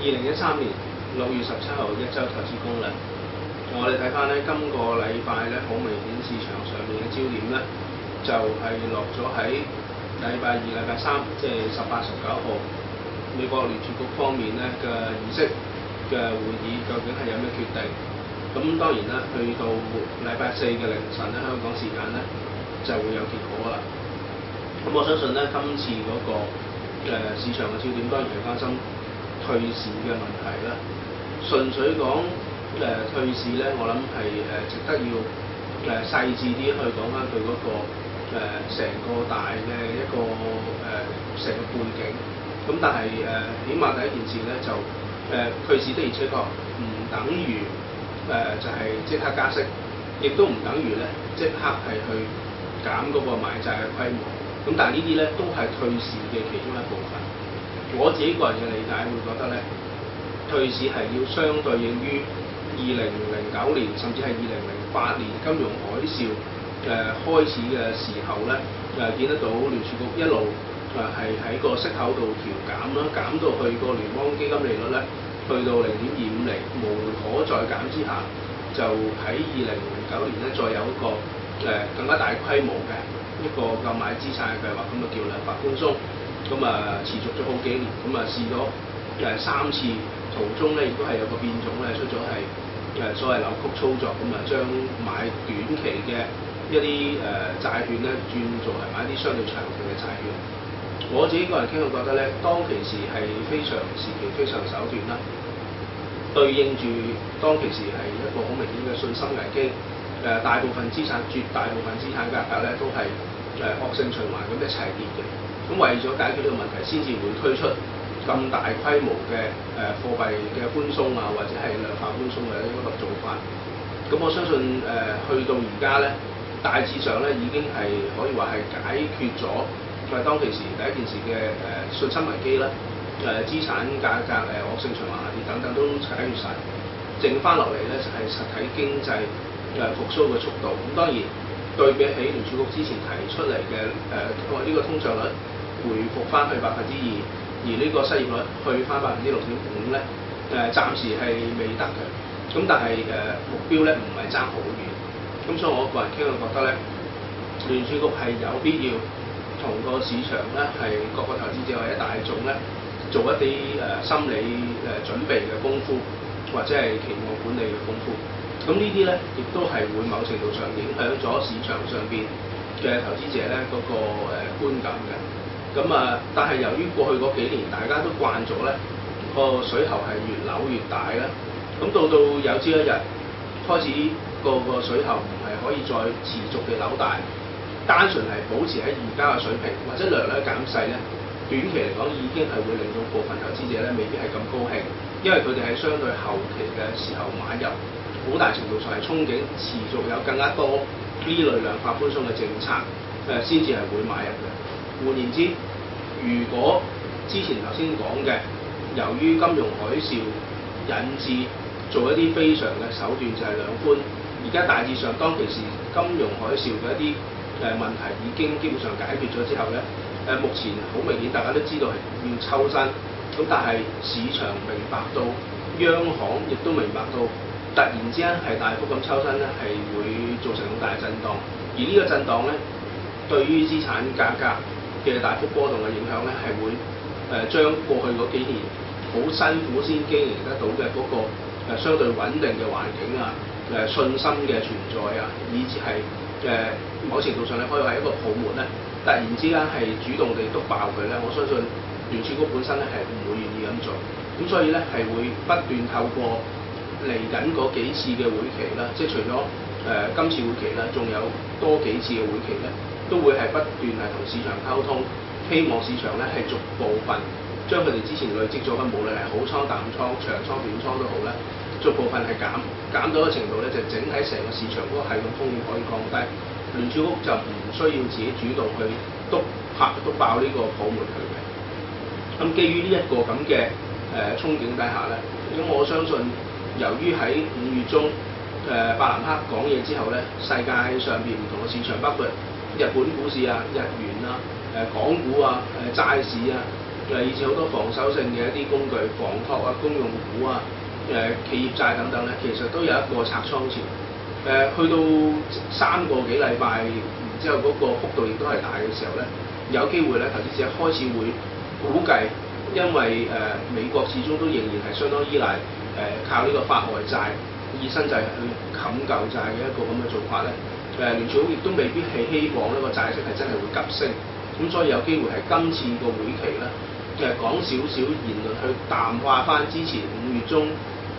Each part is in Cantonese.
2013年6月17號一週投資攻略。我哋睇翻咧，今個禮拜咧，好明顯市場上面嘅焦點咧，就係落咗喺禮拜二、禮拜三，即係18、19號美國聯儲局方面咧嘅議息嘅會議，究竟係有咩決定？咁當然啦，去到禮拜四嘅凌晨咧，香港時間咧就會有結果啦。咁我相信咧，今次嗰個市場嘅焦點當然係關心退市嘅問題啦。純粹講退市咧，我諗係值得要細緻啲去講翻佢嗰個成個大嘅一個成個背景。咁但係起碼第一件事咧就退市的而且確唔等於就係即刻加息，亦都唔等於咧即刻係去減嗰個買債嘅規模。咁但係呢啲咧都係退市嘅其中一部分。我自己個人嘅理解會覺得咧，退市係要相對應於2009年甚至係2008年金融海嘯開始嘅時候咧，見得到聯儲局一路係喺個息口度調減啦，減到去個聯邦基金利率咧，去到0.25厘，無可再減之下，就喺2009年咧再有一個更加大規模嘅一個購買資產嘅計劃，咁就叫量化寬鬆，咁持續咗好幾年，咁試咗3次，途中咧亦都係有個變種咧出咗係所謂扭曲操作，咁將買短期嘅一啲債券咧轉做係買一啲相對長期嘅債券。我自己個人傾向覺得咧，當其時係非常時期、非常手段啦，對應住當其時係一個好明顯嘅信心危機，大部分資產、絕大部分資產價格咧都係惡性循環咁一齊跌嘅。咁為咗解決呢個問題，先至會推出咁大規模嘅貨幣嘅寬鬆啊，或者係量化寬鬆嘅一個做法。咁我相信去到而家咧，大致上咧已經係可以話係解決咗當其時第一件事嘅信心危機啦，資產價格惡性循環下跌等等都解決晒，剩翻落嚟咧就係實體經濟復甦嘅速度。咁當然對比起聯儲局之前提出嚟嘅呢個通脹率回復翻去2%，而呢個失業率去翻6.5%咧，暫時係未得嘅。咁但係目標咧唔係爭好遠。咁所以我個人傾向覺得咧，聯儲局係有必要同個市場咧係各個投資者或者大眾咧做一啲心理準備嘅功夫，或者係期望管理嘅功夫。咁呢啲咧亦都係會某程度上影響咗市場上邊嘅投資者咧嗰個觀感嘅。咁但係由於過去嗰幾年大家都慣咗咧個水喉係越扭越大啦，咁到有朝一日開始個水喉唔係可以再持續地扭大，單純係保持喺而家嘅水平或者略略減細咧，短期嚟講已經係會令到部分投資者咧未必係咁高興，因為佢哋係相對後期嘅時候買入，好大程度上係憧憬持續有更加多呢類量化寬鬆嘅政策先至係會買入嘅。換言之，如果之前頭先講嘅，由於金融海嘯引致做一啲非常嘅手段就係量寬，而家大致上當其時金融海嘯嘅一啲問題已經基本上解決咗之後咧，目前好明顯大家都知道係要抽身，咁但係市場明白到，央行亦都明白到，突然之間係大幅咁抽身咧，係會造成好大嘅震盪，而呢個震盪咧，對於資產價格嘅大幅波動嘅影響咧，係會將過去嗰幾年好辛苦先經營得到嘅嗰個相對穩定嘅環境啊，信心嘅存在啊，以至係某程度上咧可以話一個泡沫咧，突然之間係主動地篤爆佢咧，我相信聯儲局本身咧係唔會願意咁做，咁所以咧係會不斷透過嚟緊嗰幾次嘅會期啦，即係除咗今次會期啦，仲有多幾次嘅會期咧，都會係不斷係同市場溝通，希望市場咧係逐部分將佢哋之前累積咗嘅，無論係好倉、淡倉、長倉、短倉都好咧，逐部分係減到一個程度咧，就整體成個市場嗰個系統風險可以降低，聯儲局就唔需要自己主動去篤爆呢個泡沫佢嘅。咁基於呢一個咁嘅憧憬底下咧，咁我相信由於喺5月中伯南克講嘢之後咧，世界上邊唔同嘅市場，包括日本股市啊、日元啊、港股啊、債市啊、以至好多防守性嘅一啲工具，房託啊、公用股啊、企業債等等咧，其實都有一個拆倉潮。去到3個幾禮拜，然之後嗰個幅度亦都係大嘅時候咧，有機會咧投資者開始會估計，因為美國始終都仍然係相當依賴靠呢個發外債以新債去冚舊債嘅一個咁嘅做法咧。聯儲局亦都未必係希望呢個債息係真係會急升，咁所以有機會係今次個會期咧，講少少言論去淡化翻之前5月中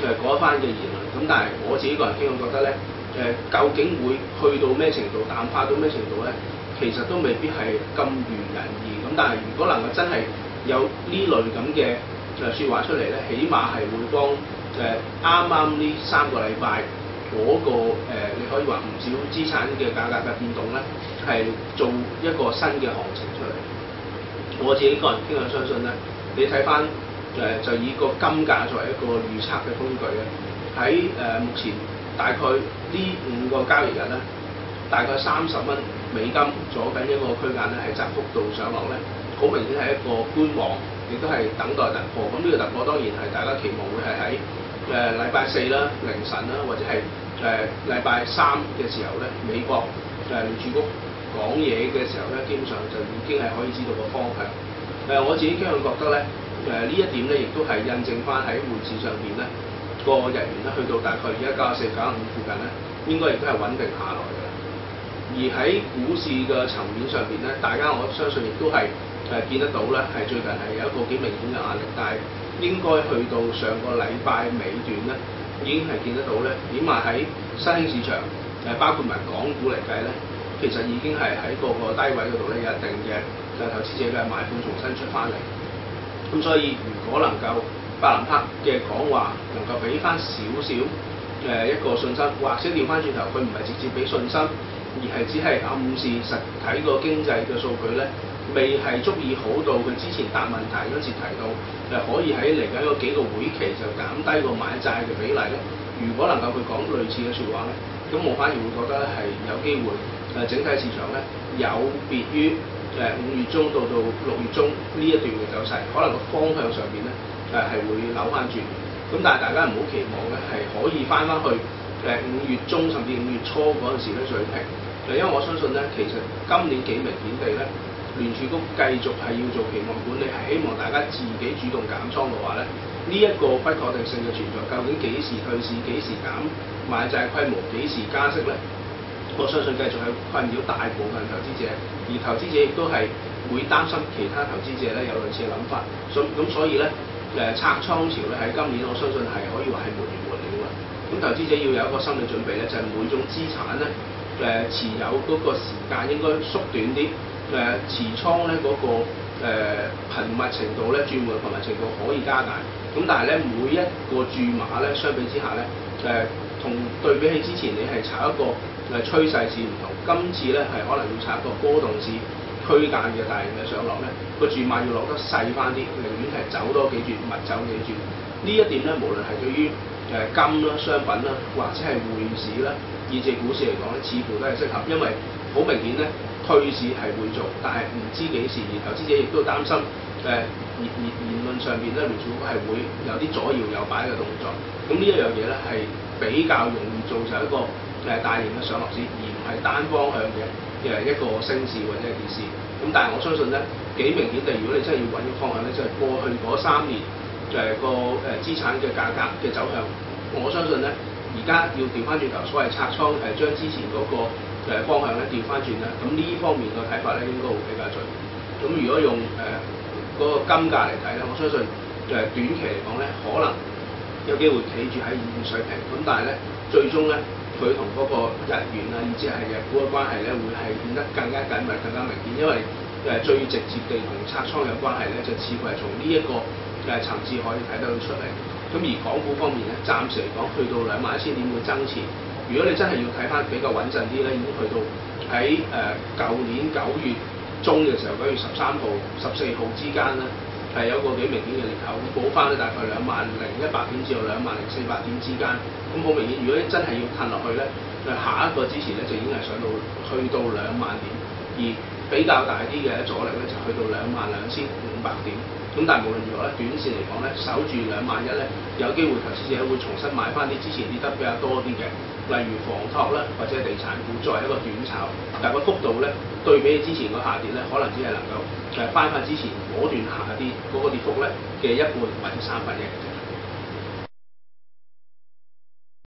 嗰一番嘅言論。咁但係我自己個人傾向覺得咧，究竟會去到咩程度，淡化到咩程度咧，其實都未必係咁如人意。咁但係如果能夠真係有呢類咁嘅説話出嚟咧，起碼係會幫啱啱呢3個禮拜嗰個你可以話唔少資產嘅價格嘅變動咧，係做一個新嘅行情出嚟。我自己個人傾向相信咧，你睇翻就以個金價作為一個預測嘅工具咧，喺目前大概呢5個交易日咧，大概30蚊美金左緊一個區間咧，係窄幅度上落咧，好明顯係一個觀望，亦都係等待突破。咁呢個突破當然係大家期望會係喺禮拜4啦、凌晨啦，或者係禮拜3嘅時候咧，美國聯儲局講嘢嘅時候咧，基本上就已經係可以知道個方向。我自己傾向覺得咧，呢一點咧，亦都係印證翻喺匯市上邊咧，個日元咧去到大概而家94、95附近咧，應該亦都係穩定下來嘅。而喺股市嘅層面上邊咧，大家我相信亦都係見得到咧，係最近係有一個幾明顯嘅壓力，但係應該去到上個禮拜尾段咧，已經係見得到咧，起碼喺新興市場包括埋港股嚟計咧，其實已經係喺個低位嗰度咧有一定嘅投資者嘅買盤重新出翻嚟。咁所以如果能夠伯南克嘅講話能夠俾翻少少一個信心，或者調翻轉頭，佢唔係直接俾信心，而係只係暗示實體個經濟嘅數據咧，未係足以好到佢之前答問題嗰時提到可以喺嚟緊嗰幾個會期就減低個買債嘅比例咧。如果能夠佢講類似嘅説話咧，咁我反而會覺得咧係有機會整體市場咧有別於5月中到6月中呢一段嘅走勢，可能個方向上邊咧係會扭翻轉。咁但係大家唔好期望咧係可以翻去5月中甚至5月初嗰陣時咧水平。因為我相信咧，其實今年幾明顯地咧，聯儲局繼續係要做期望管理，係希望大家自己主動減倉嘅話咧，呢一個不確定性嘅存在，究竟幾時退市、幾時減買債規模、幾時加息咧？我相信繼續係困擾大部分投資者，而投資者亦都係會擔心其他投資者咧有類似嘅諗法。所以咧拆倉潮咧喺今年，我相信係可以話係沒完沒了嘅。咁投資者要有一個心理準備咧，就係每種資產咧持有嗰個時間應該縮短啲，持倉咧嗰個頻密程度咧轉換頻密程度可以加大。咁但係咧每一個注碼咧相比之下咧同對比起之前你係炒一個趨勢市唔同，今次咧係可能要炒一個波動市區間嘅大型嘅上落咧，個注碼要落得細翻啲，寧願係走多幾注，密走幾注。呢一點咧，無論係對於金啦、商品啦，或者係匯市啦，以至股市嚟講咧，似乎都係適合，因為好明顯咧，退市係會做，但係唔知幾時，而投資者亦都擔心言論上邊咧，聯儲局係會有啲左搖右擺嘅動作。咁呢一樣嘢咧係比較容易造就一個大型嘅上落市，而唔係單方向嘅一個升市或者一件事。咁但係我相信咧，幾明顯地，如果你真係要揾個方向咧，就係過去嗰3年個資產嘅價格嘅走向，我相信咧，而家要調翻轉頭，所謂拆倉將之前嗰個方向咧調翻轉咧，咁呢方面嘅睇法咧應該會比較準。咁如果用嗰個金價嚟睇咧，我相信短期嚟講咧，可能有機會企住喺現水平。咁但係咧，最終咧，佢同嗰個日元啊，以至係日股嘅關係咧，會係變得更加緊密、更加明顯。因為最直接地同拆倉有關係咧，就似乎係從呢一個層次可以睇得到出嚟。咁而港股方面咧，暫時嚟講去到21,000點會增持。如果你真係要睇翻比較穩陣啲咧，已經去到喺舊年9月中嘅時候，9月13號、14號之間咧，係有個幾明顯嘅裂口，補翻咧大概20,100點至到20,400點之間。咁好明顯，如果你真係要褪落去咧，下一個支持咧就已經係上到去到20,000點，而比較大啲嘅阻力咧就去到22,500點。咁但係無論如何咧，短線嚟講咧，守住21000咧，有機會投資者會重新買翻啲之前跌得比較多啲嘅，例如房託啦，或者係地產股作為一個短炒，但係個幅度咧對比起之前個下跌咧，可能只係能夠翻之前嗰段下跌嗰個跌幅咧嘅1半或者3分嘅。